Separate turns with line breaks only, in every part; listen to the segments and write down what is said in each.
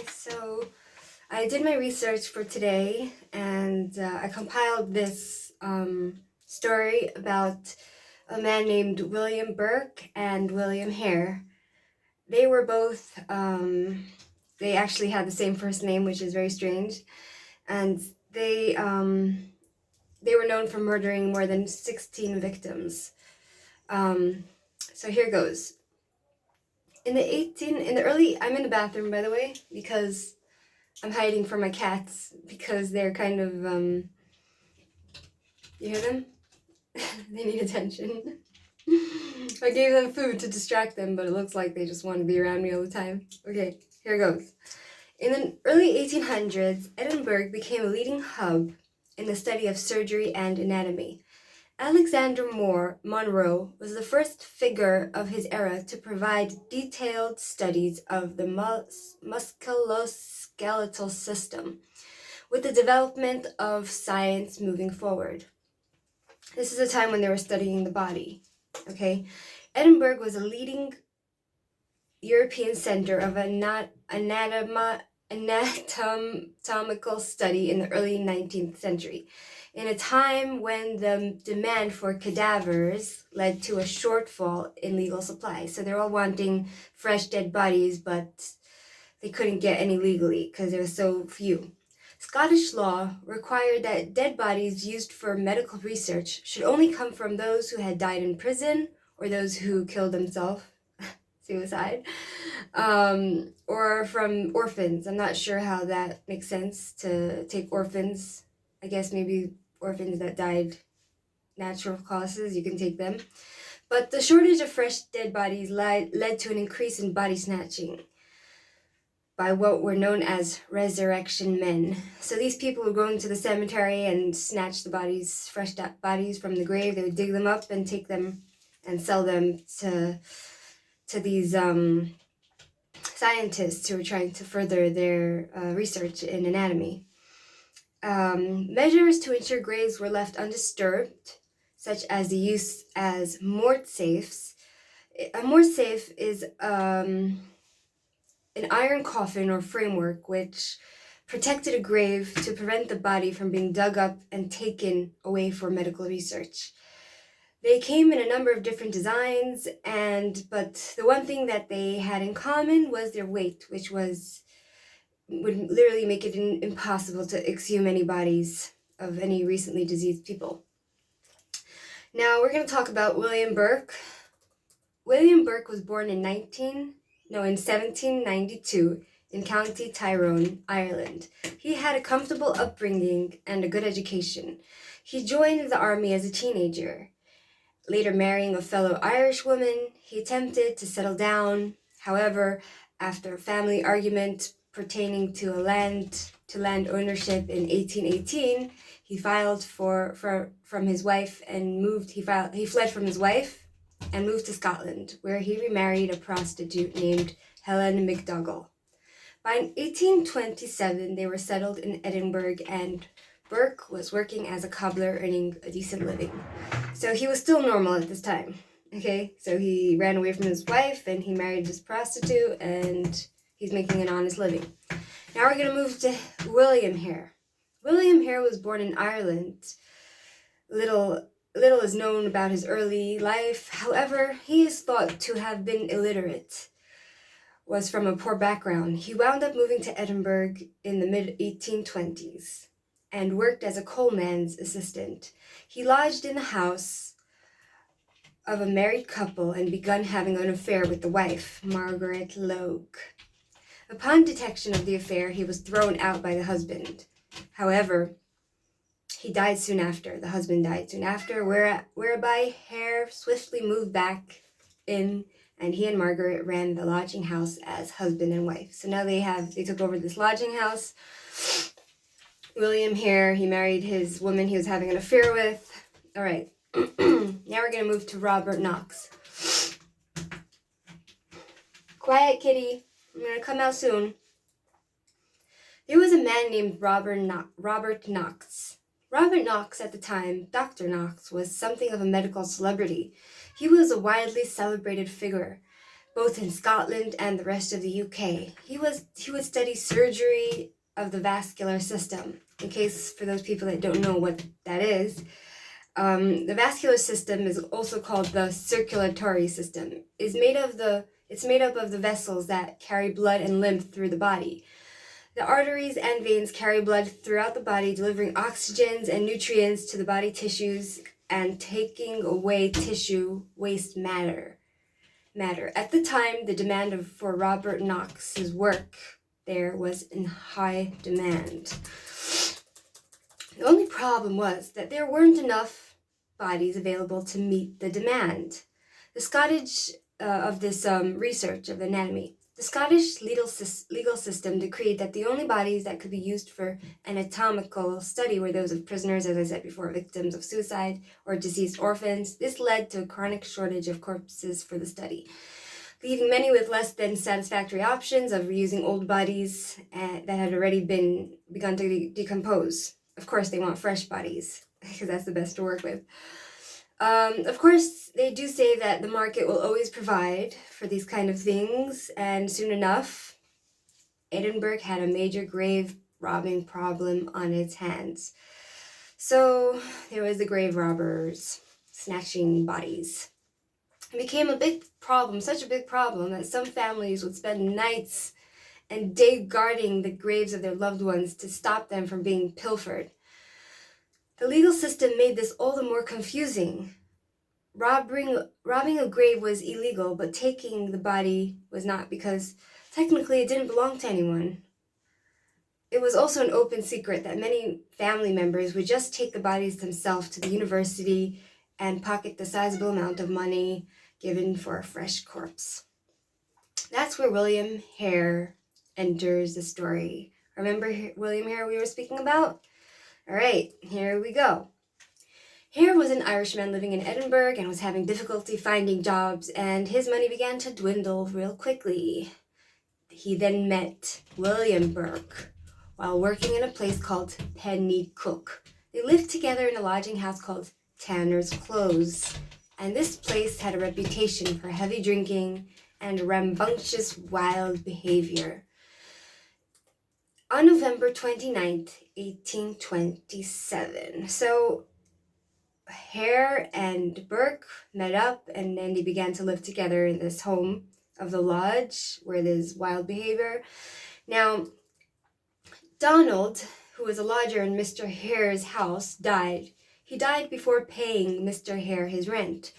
So I did my research for today and I compiled this story about a man named William Burke and William Hare. They were both, they actually had the same first name, which is very strange. And they, um, they were known for murdering more than 16 victims. So here goes. I'm in the bathroom, by the way, because I'm hiding from my cats because they're kind of, you hear them? They need attention. I gave them food to distract them, but it looks like they just want to be around me all the time. Okay, here goes. In the early 1800s, Edinburgh became a leading hub in the study of surgery and anatomy. Alexander Monro was the first figure of his era to provide detailed studies of the musculoskeletal system, with the development of science moving forward. This is a time when they were studying the body, okay? Edinburgh was a leading European center of anatomical study in the early 19th century, in a time when the demand for cadavers led to a shortfall in legal supply. So they're all wanting fresh dead bodies, but they couldn't get any legally because there were so few. Scottish law required that dead bodies used for medical research should only come from those who had died in prison or those who killed themselves, suicide, or from orphans. I'm not sure how that makes sense to take orphans. I guess maybe orphans that died natural causes, you can take them. But the shortage of fresh dead bodies led to an increase in body snatching by what were known as resurrection men. So these people would go into the cemetery and snatch the bodies, fresh bodies from the grave. They would dig them up and take them and sell them to these scientists who were trying to further their research in anatomy. Measures to ensure graves were left undisturbed, such as the use as mort safes. A mort safe is an iron coffin or framework which protected a grave to prevent the body from being dug up and taken away for medical research. They came in a number of different designs, but the one thing that they had in common was their weight, which would literally make it impossible to exhume any bodies of any recently diseased people. Now we're going to talk about William Burke. William Burke was born in 1792 in County Tyrone, Ireland. He had a comfortable upbringing and a good education. He joined the army as a teenager. Later marrying a fellow Irish woman, he attempted to settle down. However, after a family argument pertaining to land ownership in 1818, he filed from his wife and moved. He fled from his wife and moved to Scotland, where he remarried a prostitute named Helen McDougall. By 1827, they were settled in Edinburgh, and Burke was working as a cobbler, earning a decent living. So he was still normal at this time, okay? So he ran away from his wife, and he married this prostitute, and he's making an honest living. Now we're going to move to William Hare. William Hare was born in Ireland. Little is known about his early life. However, he is thought to have been illiterate, was from a poor background. He wound up moving to Edinburgh in the mid-1820s and worked as a coalman's assistant. He lodged in the house of a married couple and begun having an affair with the wife, Margaret Logue. Upon detection of the affair, he was thrown out by the husband. However, he died soon after. The husband died soon after, whereby Hare swiftly moved back in, and he and Margaret ran the lodging house as husband and wife. So now they took over this lodging house. William Hare, he married his woman he was having an affair with. All right. Now we're going to move to Robert Knox. Quiet, kitty. I'm going to come out soon. There was a man named Robert Knox. Robert Knox at the time, Dr. Knox, was something of a medical celebrity. He was a widely celebrated figure. both in Scotland and the rest of the UK. He would study surgery of the vascular system. In case for those people that don't know what that is, the vascular system is also called the circulatory system. It's made up of the vessels that carry blood and lymph through the body. The arteries and veins carry blood throughout the body, delivering oxygens and nutrients to the body tissues and taking away tissue waste matter. At the time, the demand for Robert Knox's work there was in high demand. The only problem was that there weren't enough bodies available to meet the demand. The Scottish of this research of anatomy. The Scottish legal system decreed that the only bodies that could be used for anatomical study were those of prisoners, as I said before, victims of suicide or deceased orphans. This led to a chronic shortage of corpses for the study, leaving many with less than satisfactory options of reusing old bodies that had already begun to decompose. Of course, they want fresh bodies because that's the best to work with. Of course, they do say that the market will always provide for these kind of things, and soon enough, Edinburgh had a major grave robbing problem on its hands. So there was the grave robbers snatching bodies. It became a big problem, such a big problem, that some families would spend nights and days guarding the graves of their loved ones to stop them from being pilfered. The legal system made this all the more confusing. Robbing a grave was illegal, but taking the body was not, because technically it didn't belong to anyone. It was also an open secret that many family members would just take the bodies themselves to the university and pocket the sizable amount of money given for a fresh corpse. That's where William Hare enters the story. Remember William Hare we were speaking about? All right, here we go. Hare was an Irishman living in Edinburgh and was having difficulty finding jobs, and his money began to dwindle real quickly. He then met William Burke while working in a place called Penny Cook. They lived together in a lodging house called Tanner's Close, and this place had a reputation for heavy drinking and rambunctious wild behavior. On November 29th, 1827, so Hare and Burke met up, and then they began to live together in this home of the lodge where there's wild behavior. Now, Donald, who was a lodger in Mr. Hare's house, died. He died before paying Mr. Hare his rent,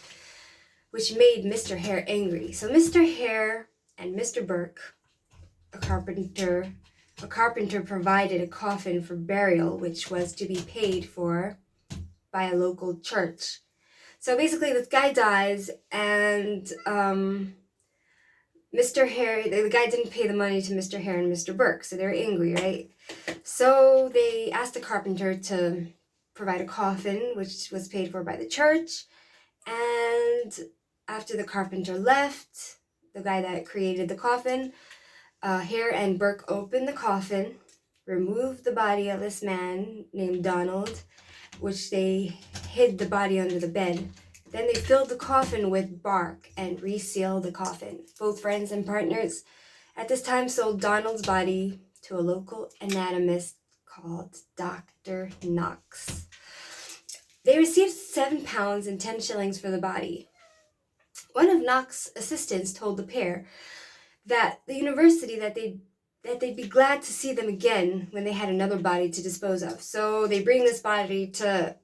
which made Mr. Hare angry. So Mr. Hare and Mr. Burke, a carpenter provided a coffin for burial, which was to be paid for by a local church. So basically, this guy dies, and Mr. Hare, the guy didn't pay the money to Mr. Hare and Mr. Burke, so they're angry, right? So they asked the carpenter to provide a coffin, which was paid for by the church. And after the carpenter left, the guy that created the coffin, Hare and Burke opened the coffin, removed the body of this man named Donald, which they hid the body under the bed. Then they filled the coffin with bark and resealed the coffin. Both friends and partners at this time sold Donald's body to a local anatomist called Dr. Knox. They received 7 pounds and 10 shillings for the body. One of Knox's assistants told the pair that the university that they'd be glad to see them again when they had another body to dispose of. So they bring this body to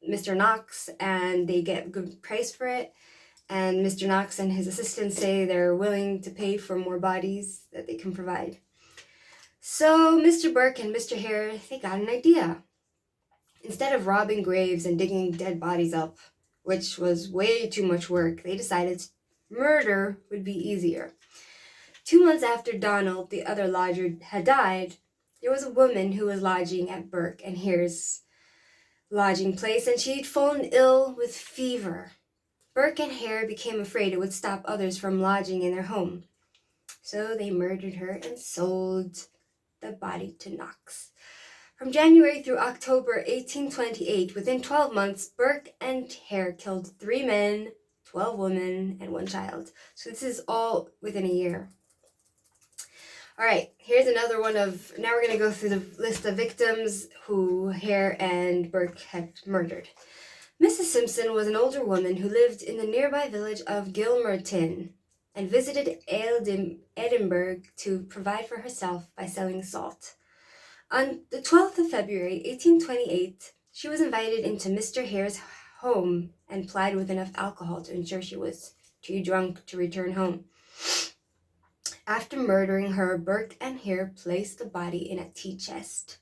Mr. Knox, and they get a good price for it. And Mr. Knox and his assistants say they're willing to pay for more bodies that they can provide. So Mr. Burke and Mr. Hare, they got an idea. Instead of robbing graves and digging dead bodies up, which was way too much work, they decided murder would be easier. 2 months after Donald, the other lodger, had died, there was a woman who was lodging at Burke and Hare's lodging place, and she'd fallen ill with fever. Burke and Hare became afraid it would stop others from lodging in their home. So they murdered her and sold the body to Knox. From January through October 1828, within 12 months, Burke and Hare killed 3 men, 12 women, and 1 child. So this is all within a year. All right, here's another one of, now we're going to go through the list of victims who Hare and Burke had murdered. Mrs. Simpson was an older woman who lived in the nearby village of Gilmerton and visited Edinburgh to provide for herself by selling salt. On the 12th of February, 1828, she was invited into Mr. Hare's home and plied with enough alcohol to ensure she was too drunk to return home. After murdering her, Burke and Hare placed the body in a tea chest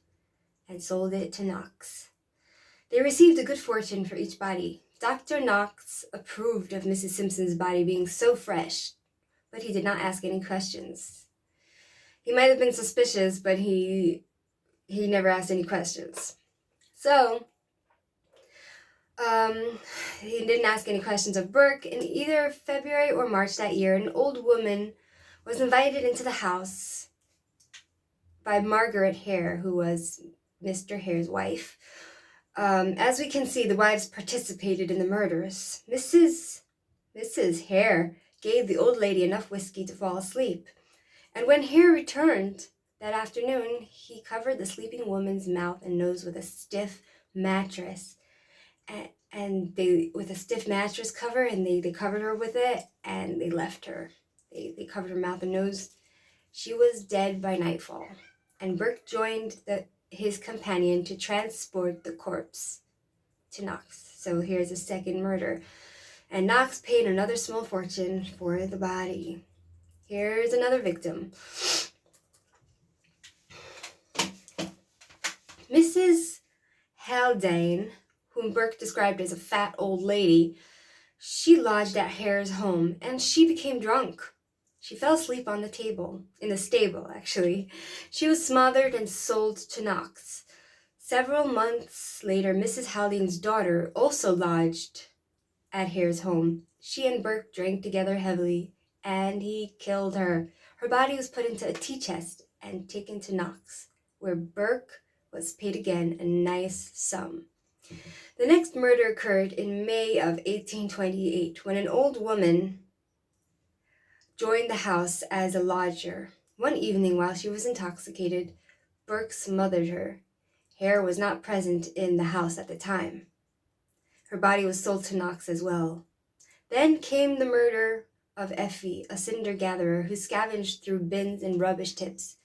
and sold it to Knox. They received a good fortune for each body. Dr. Knox approved of Mrs. Simpson's body being so fresh, but he did not ask any questions. He might have been suspicious, but he never asked any questions. So, he didn't ask any questions of Burke. In either February or March that year, an old woman was invited into the house by Margaret Hare, who was Mr. Hare's wife. As we can see, the wives participated in the murders. Mrs. Hare gave the old lady enough whiskey to fall asleep, and when Hare returned that afternoon, he covered the sleeping woman's mouth and nose with a stiff mattress, and they with a stiff mattress cover, and they covered her with it, and they left her. They covered her mouth and nose. She was dead by nightfall, and Burke joined his companion to transport the corpse to Knox. So here's a second murder. And Knox paid another small fortune for the body. Here's another victim. Mrs. Haldane, whom Burke described as a fat old lady, she lodged at Hare's home, and she became drunk. She fell asleep on the table, in the stable, actually. She was smothered and sold to Knox. Several months later, Mrs. Haldane's daughter also lodged at Hare's home. She and Burke drank together heavily, and he killed her. Her body was put into a tea chest and taken to Knox, where Burke was paid again a nice sum. The next murder occurred in May of 1828, when an old woman joined the house as a lodger. One evening, while she was intoxicated, Burke smothered her. Hare was not present in the house at the time. Her body was sold to Knox as well. Then came the murder of Effie, a cinder gatherer who scavenged through bins and rubbish tips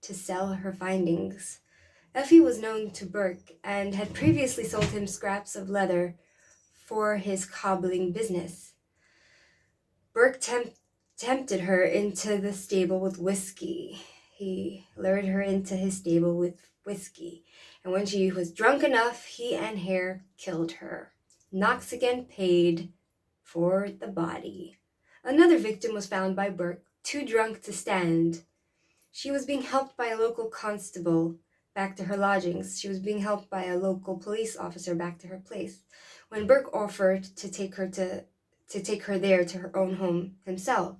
to sell her findings. Effie was known to Burke and had previously sold him scraps of leather for his cobbling business. Burke tempted her into the stable with whiskey. He lured her into his stable with whiskey, and when she was drunk enough, he and Hare killed her. Knox again paid for the body. Another victim was found by Burke, too drunk to stand. She was being helped by a local constable back to her lodgings. She was being helped by a local police officer back to her place, when Burke offered to take her there to her own home himself.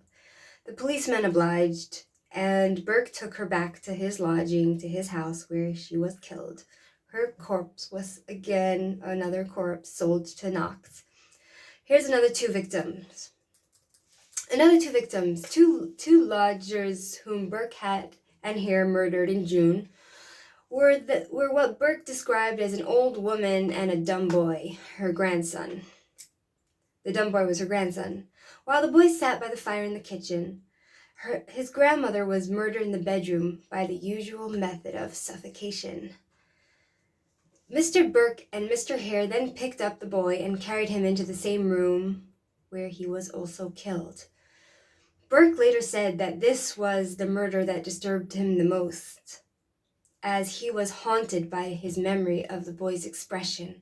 The policeman obliged, and Burke took her back to his lodging, to his house, where she was killed. Her corpse was again another corpse sold to Knox. Here's another two victims. Two lodgers whom Burke had and Hare murdered in June were what Burke described as an old woman and a dumb boy, her grandson. The dumb boy was her grandson. While the boy sat by the fire in the kitchen, his grandmother was murdered in the bedroom by the usual method of suffocation. Mr. Burke and Mr. Hare then picked up the boy and carried him into the same room where he was also killed. Burke later said that this was the murder that disturbed him the most, as he was haunted by his memory of the boy's expression.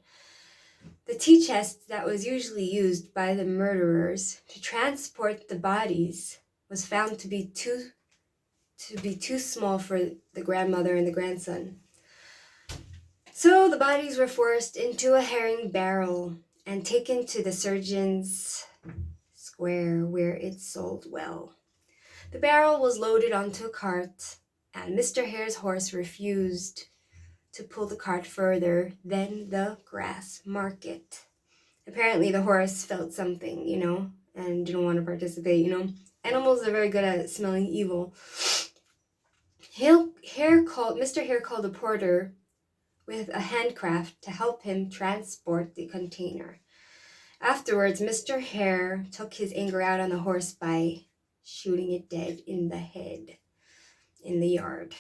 The tea chest that was usually used by the murderers to transport the bodies was found to be too small for the grandmother and the grandson. So the bodies were forced into a herring barrel and taken to the surgeon's square, where it sold well. The barrel was loaded onto a cart, and Mr. Hare's horse refused to pull the cart further than the grass market. Apparently the horse felt something, and didn't want to participate, Animals are very good at smelling evil. Mr. Hare called a porter with a handcraft to help him transport the container. Afterwards, Mr. Hare took his anger out on the horse by shooting it dead in the head in the yard.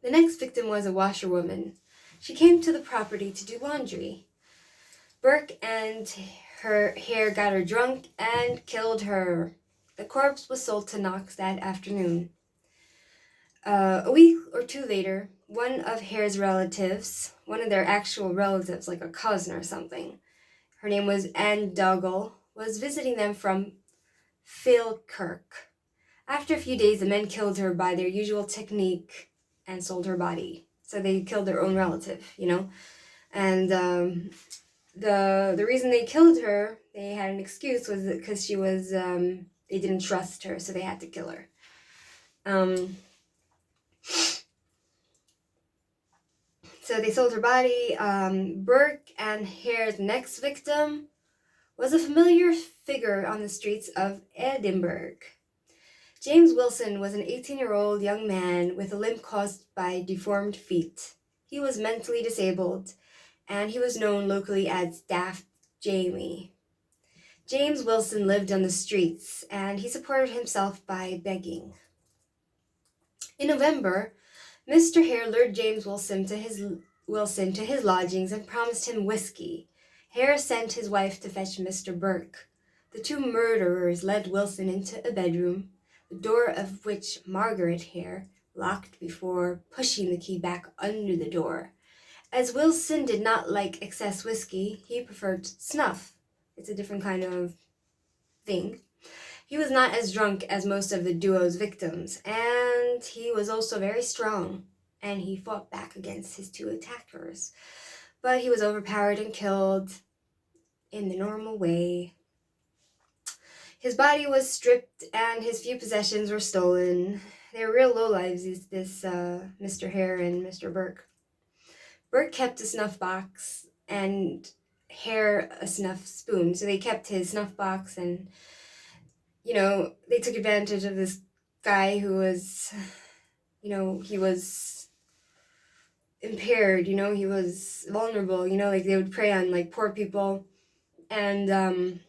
The next victim was a washerwoman. She came to the property to do laundry. Burke and her Hare got her drunk and killed her. The corpse was sold to Knox that afternoon. A week or two later, one of Hare's relatives, one of their actual relatives, like a cousin or something, her name was Anne Dougal, was visiting them from Falkirk. After a few days, the men killed her by their usual technique and sold her body. So they killed their own relative, And the reason they killed her, they had an excuse, was because she was, they didn't trust her, so they had to kill her. So they sold her body. Burke and Hare's next victim was a familiar figure on the streets of Edinburgh. James Wilson was an 18-year-old young man with a limp caused by deformed feet. He was mentally disabled, and he was known locally as Daft Jamie. James Wilson lived on the streets, and he supported himself by begging. In November, Mr. Hare lured James Wilson to his lodgings and promised him whiskey. Hare sent his wife to fetch Mr. Burke. The two murderers led Wilson into a bedroom, the door of which Margaret Hare locked before pushing the key back under the door. As Wilson did not like excess whiskey, he preferred snuff. It's a different kind of thing. He was not as drunk as most of the duo's victims, and he was also very strong, and he fought back against his two attackers. But he was overpowered and killed in the normal way. His body was stripped, and his few possessions were stolen. They were real lowlives, this Mr. Hare and Mr. Burke. Burke kept a snuff box, and Hare a snuff spoon. So they kept his snuff box, and they took advantage of this guy who was, he was impaired, he was vulnerable, like they would prey on like poor people. And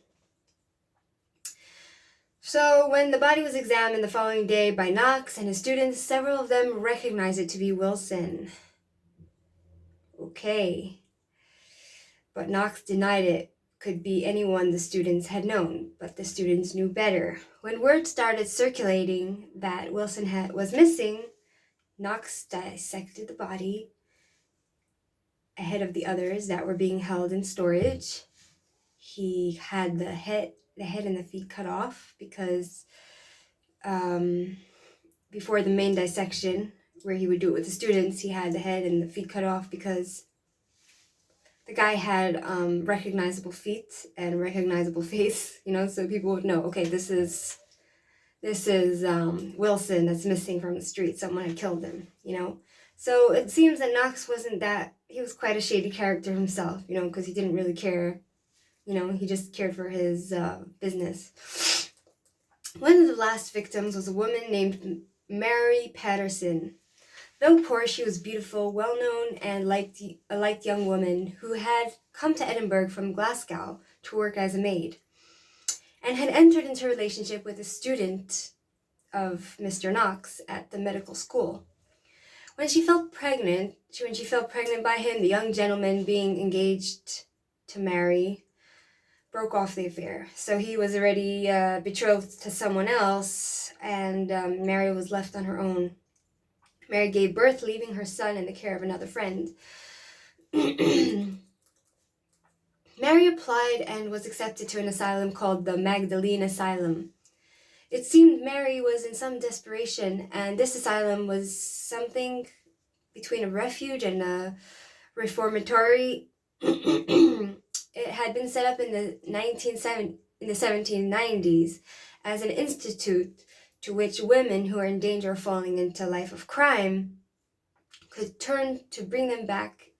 so when the body was examined the following day by Knox and his students, several of them recognized it to be Wilson. Okay. But Knox denied it could be anyone the students had known, but the students knew better. When word started circulating that Wilson was missing, Knox dissected the body ahead of the others that were being held in storage. He had the head and the feet cut off because before the main dissection, where he would do it with the students, he had the head and the feet cut off because the guy had recognizable feet and recognizable face, so people would know, okay, this is Wilson that's missing from the street. Someone had killed him, So it seems that Knox he was quite a shady character himself, because he didn't really care, he just cared for his business. One of the last victims was a woman named Mary Patterson. Though poor, she was beautiful, well-known, and a liked young woman who had come to Edinburgh from Glasgow to work as a maid, and had entered into a relationship with a student of Mr. Knox at the medical school. When she fell pregnant by him, the young gentleman being engaged to Mary broke off the affair. So he was already betrothed to someone else, and Mary was left on her own. Mary gave birth, leaving her son in the care of another friend. Mary applied and was accepted to an asylum called the Magdalene Asylum. It seemed Mary was in some desperation, and this asylum was something between a refuge and a reformatory. It had been set up in the 1790s as an institute to which women who are in danger of falling into a life of crime could turn to bring them back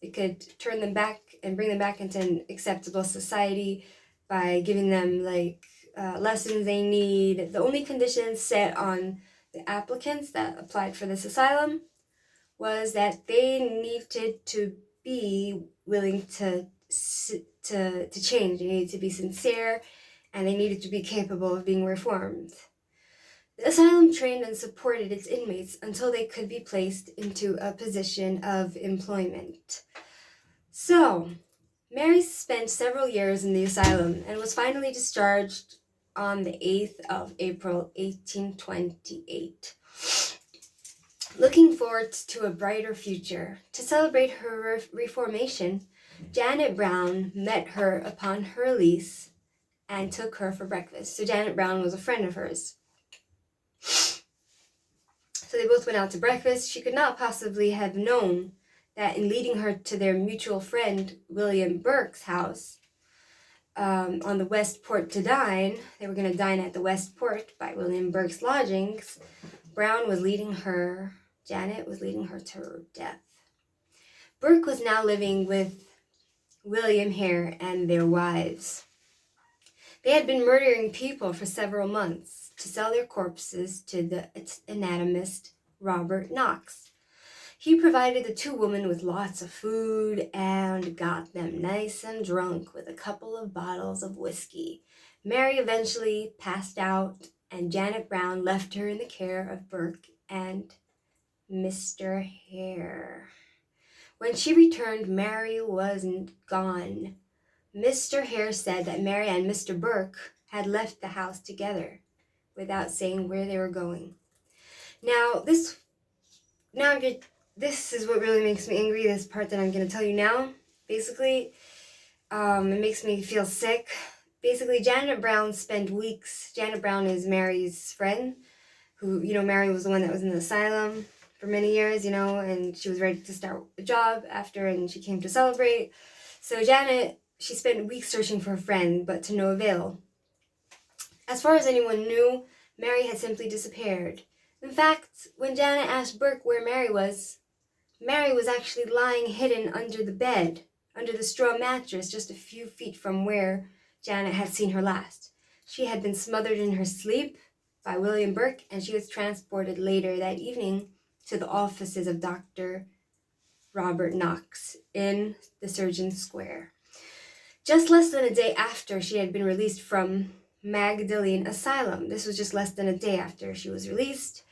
It could turn them back and bring them back into an acceptable society by giving them lessons they need. The only conditions set on the applicants that applied for this asylum was that they needed to be willing to change. They needed to be sincere, and they needed to be capable of being reformed. The asylum trained and supported its inmates until they could be placed into a position of employment. So, Mary spent several years in the asylum and was finally discharged on the 8th of April, 1828. Looking forward to a brighter future, to celebrate her reformation, Janet Brown met her upon her release and took her for breakfast. So Janet Brown was a friend of hers. So they both went out to breakfast. She could not possibly have known that in leading her to their mutual friend William Burke's house on the West Port to dine, they were going to dine at the West Port by William Burke's lodgings, Janet was leading her to her death. Burke was now living with William Hare and their wives. They had been murdering people for several months to sell their corpses to the anatomist Robert Knox. He provided the two women with lots of food and got them nice and drunk with a couple of bottles of whiskey. Mary eventually passed out, and Janet Brown left her in the care of Burke and Mr. Hare. When she returned, Mary wasn't gone. Mr. Hare said that Mary and Mr. Burke had left the house together without saying where they were going. This is what really makes me angry, this part that I'm going to tell you now. Basically, it makes me feel sick. Basically, Janet Brown spent weeks. Janet Brown is Mary's friend, who, Mary was the one that was in the asylum for many years, and she was ready to start a job after, and she came to celebrate. So Janet, she spent weeks searching for a friend, but to no avail. As far as anyone knew, Mary had simply disappeared. In fact, when Janet asked Burke where Mary was actually lying hidden under the bed, under the straw mattress, just a few feet from where Janet had seen her last. She had been smothered in her sleep by William Burke, and she was transported later that evening to the offices of Dr. Robert Knox in the Surgeon's Square. Just less than a day after she had been released from Magdalene Asylum. This was just less than a day after she was released.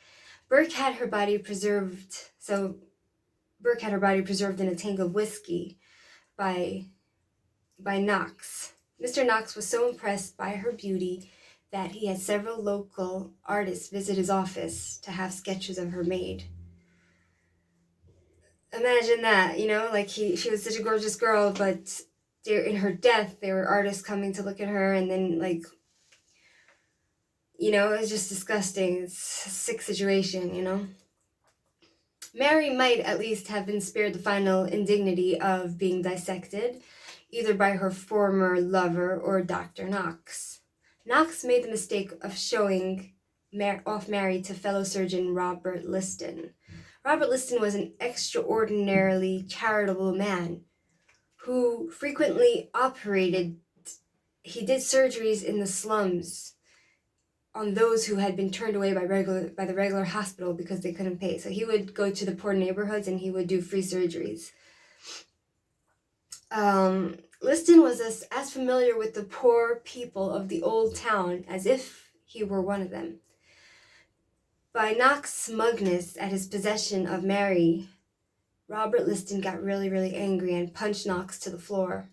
Burke had her body preserved. So Burke had her body preserved in a tank of whiskey by Knox. Mr. Knox was so impressed by her beauty that he had several local artists visit his office to have sketches of her made. Imagine that, she was such a gorgeous girl, but in her death, there were artists coming to look at her, and then, it was just disgusting. It's a sick situation, Mary might at least have been spared the final indignity of being dissected, either by her former lover or Dr. Knox. Knox made the mistake of showing off Mary to fellow surgeon Robert Liston. Robert Liston was an extraordinarily charitable man who frequently he did surgeries in the slums on those who had been turned away by the regular hospital because they couldn't pay. So he would go to the poor neighborhoods and he would do free surgeries. Liston was as familiar with the poor people of the old town as if he were one of them. By Knox's smugness at his possession of Mary, Robert Liston got really, really angry and punched Knox to the floor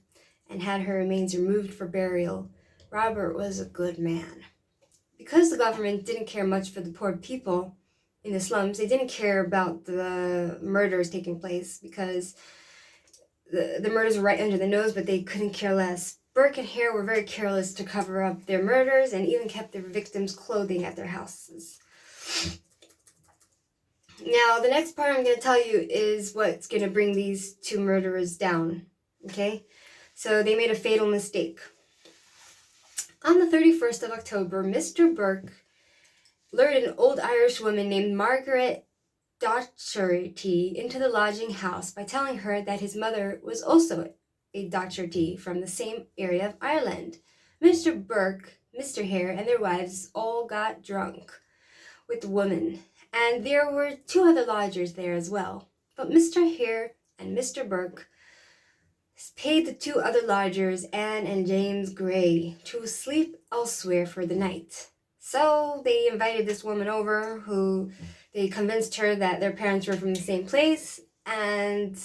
and had her remains removed for burial. Robert was a good man. Because the government didn't care much for the poor people in the slums, they didn't care about the murders taking place because the murders were right under the nose, but they couldn't care less. Burke and Hare were very careless to cover up their murders and even kept their victims' clothing at their houses. Now, the next part I'm going to tell you is what's going to bring these two murderers down, okay? So they made a fatal mistake. On the 31st of October, Mr. Burke lured an old Irish woman named Margaret Docherty into the lodging house by telling her that his mother was also a Docherty from the same area of Ireland. Mr. Burke, Mr. Hare, and their wives all got drunk with the woman, and there were two other lodgers there as well. But Mr. Hare and Mr. Burke paid the two other lodgers, Anne and James Gray, to sleep elsewhere for the night. So they invited this woman over, who they convinced her that their parents were from the same place, and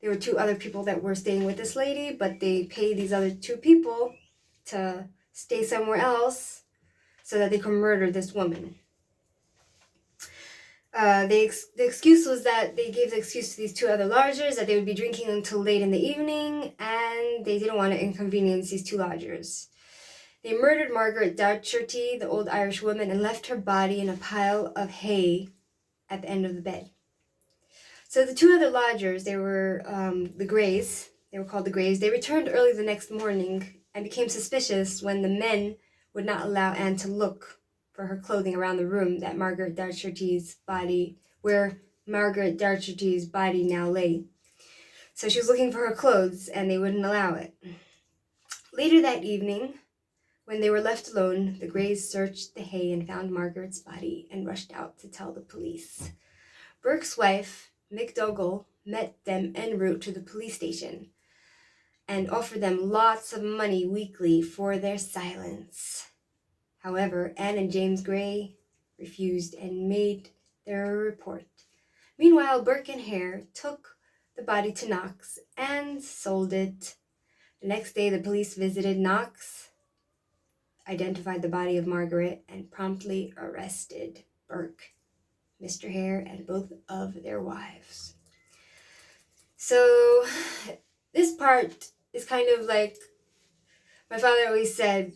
there were two other people that were staying with this lady, but they paid these other two people to stay somewhere else so that they could murder this woman. The excuse was that they gave the excuse to these two other lodgers that they would be drinking until late in the evening, and they didn't want to inconvenience these two lodgers. They murdered Margaret Docherty, the old Irish woman, and left her body in a pile of hay at the end of the bed. So the two other lodgers, they were the Greys. They were called the Greys. They returned early the next morning and became suspicious when the men would not allow Anne to look for her clothing around the room that Margaret Docherty's body, where Margaret Docherty's body now lay. So she was looking for her clothes, and they wouldn't allow it. Later that evening, when they were left alone, the Greys searched the hay and found Margaret's body and rushed out to tell the police. Burke's wife, McDougall, met them en route to the police station and offered them lots of money weekly for their silence. However, Anne and James Gray refused and made their report. Meanwhile, Burke and Hare took the body to Knox and sold it. The next day, the police visited Knox, identified the body of Margaret, and promptly arrested Burke, Mr. Hare, and both of their wives. So this part is kind of like my father always said,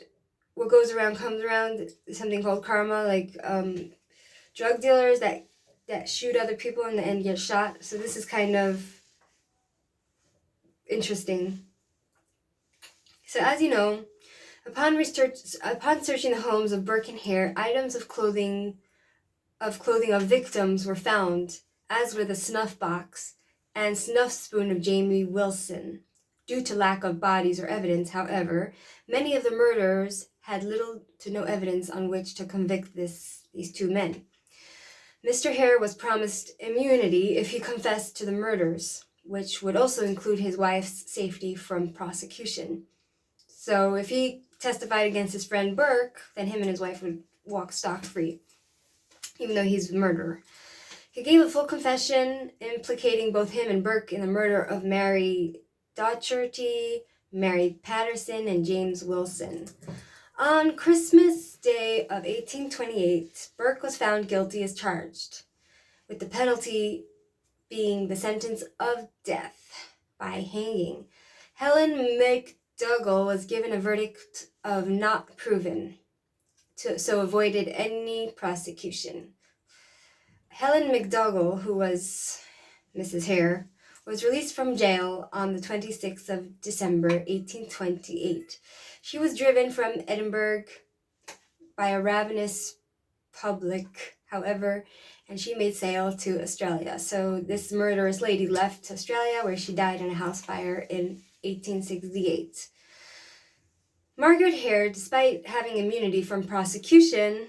what goes around comes around, something called karma, like drug dealers that shoot other people and in the end get shot. So this is kind of interesting. So as you know, upon searching the homes of Burke and Hare, items of clothing of victims were found, as were the snuff box and snuff spoon of Jamie Wilson. Due to lack of bodies or evidence, however, many of the murderers had little to no evidence on which to convict these two men. Mr. Hare was promised immunity if he confessed to the murders, which would also include his wife's safety from prosecution. So if he testified against his friend Burke, then him and his wife would walk scot-free, even though he's the murderer. He gave a full confession implicating both him and Burke in the murder of Mary Docherty, Mary Patterson, and James Wilson. On Christmas Day of 1828, Burke was found guilty as charged, with the penalty being the sentence of death by hanging. Helen McDougall was given a verdict of not proven, so avoided any prosecution. Helen McDougall, who was Mrs. Hare, was released from jail on the 26th of December, 1828. She was driven from Edinburgh by a ravenous public, however, and she made sail to Australia. So this murderous lady left Australia, where she died in a house fire in 1868. Margaret Hare, despite having immunity from prosecution,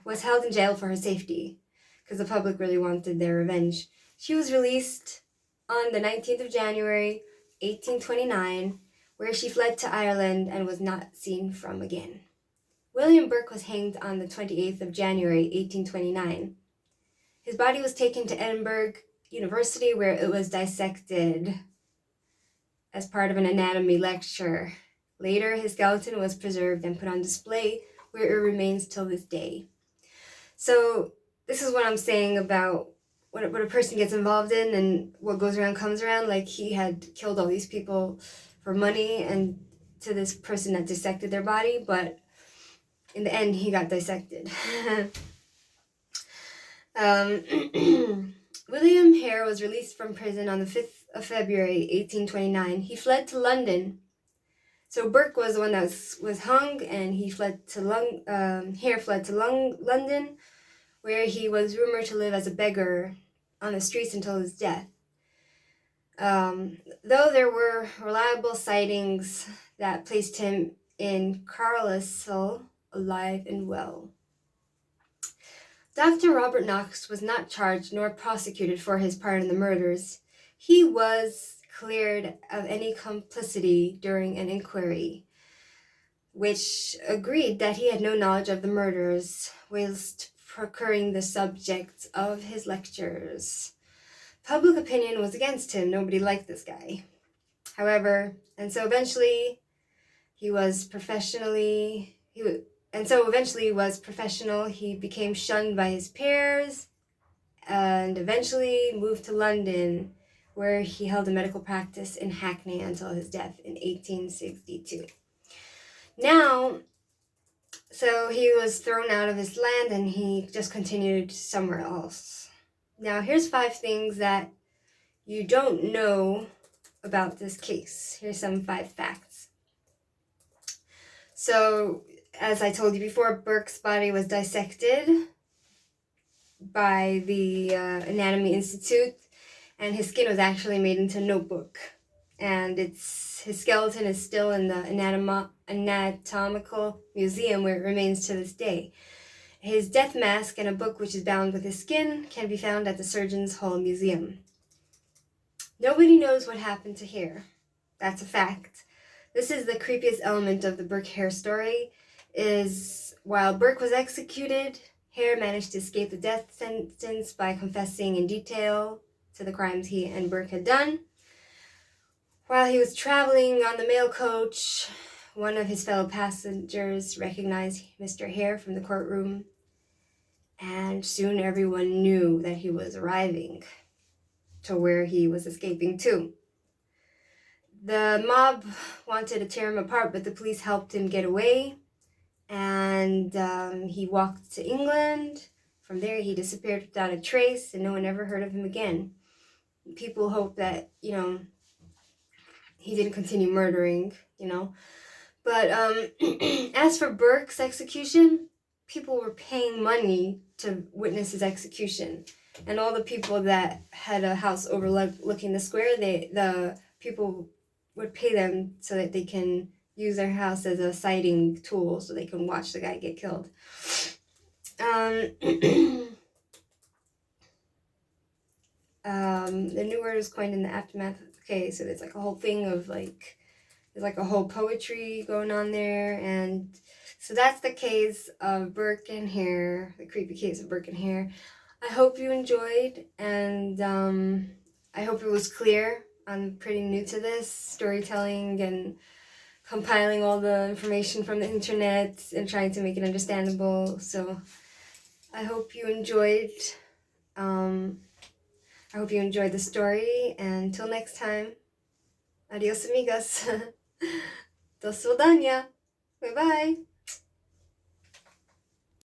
was held in jail for her safety, because the public really wanted their revenge. She was released on the 19th of January, 1829, where she fled to Ireland and was not seen from again. William Burke was hanged on the 28th of January, 1829. His body was taken to Edinburgh University, where it was dissected as part of an anatomy lecture. Later, his skeleton was preserved and put on display, where it remains till this day. So this is what I'm saying about what a person gets involved in and what goes around comes around. Like, he had killed all these people for money and to this person that dissected their body, but in the end, he got dissected. William Hare was released from prison on the 5th of February, 1829. He fled to London. So Burke was the one that was hung, and he fled to Hare fled to London, where he was rumored to live as a beggar on the streets until his death. Though there were reliable sightings that placed him in Carlisle alive and well. Dr. Robert Knox was not charged nor prosecuted for his part in the murders. He was cleared of any complicity during an inquiry, which agreed that he had no knowledge of the murders, whilst procuring the subjects of his lectures. Public opinion was against him. Nobody liked this guy. However, eventually he was professional. He became shunned by his peers and eventually moved to London, where he held a medical practice in Hackney until his death in 1862. Now, so he was thrown out of his land and he just continued somewhere else. Now, here's 5 things that you don't know about this case. Here's some 5 facts. So, as I told you before, Burke's body was dissected by the Anatomy Institute, and his skin was actually made into a notebook. And his skeleton is still in the Anatomical Museum, where it remains to this day. His death mask and a book which is bound with his skin can be found at the Surgeons' Hall Museum. Nobody knows what happened to Hare. That's a fact. This is the creepiest element of the Burke Hare story, is while Burke was executed, Hare managed to escape the death sentence by confessing in detail to the crimes he and Burke had done. While he was traveling on the mail coach, one of his fellow passengers recognized Mr. Hare from the courtroom, and soon everyone knew that he was arriving to where he was escaping to. The mob wanted to tear him apart, but the police helped him get away, and he walked to England. From there, he disappeared without a trace, and no one ever heard of him again. People hope that, he didn't continue murdering, But as for Burke's execution, people were paying money to witness his execution. And all the people that had a house overlooking the square, the people would pay them so that they can use their house as a sighting tool so they can watch the guy get killed. The new word was coined in the aftermath. Okay, so there's like a whole thing of there's like a whole poetry going on there, and so that's the case of Burke and Hare, the creepy case of Burke and Hare. I hope you enjoyed, and I hope it was clear. I'm pretty new to this storytelling and compiling all the information from the internet and trying to make it understandable. So I hope you enjoyed. I hope you enjoyed the story, and until next time, adios amigas. До свидания. Bye bye.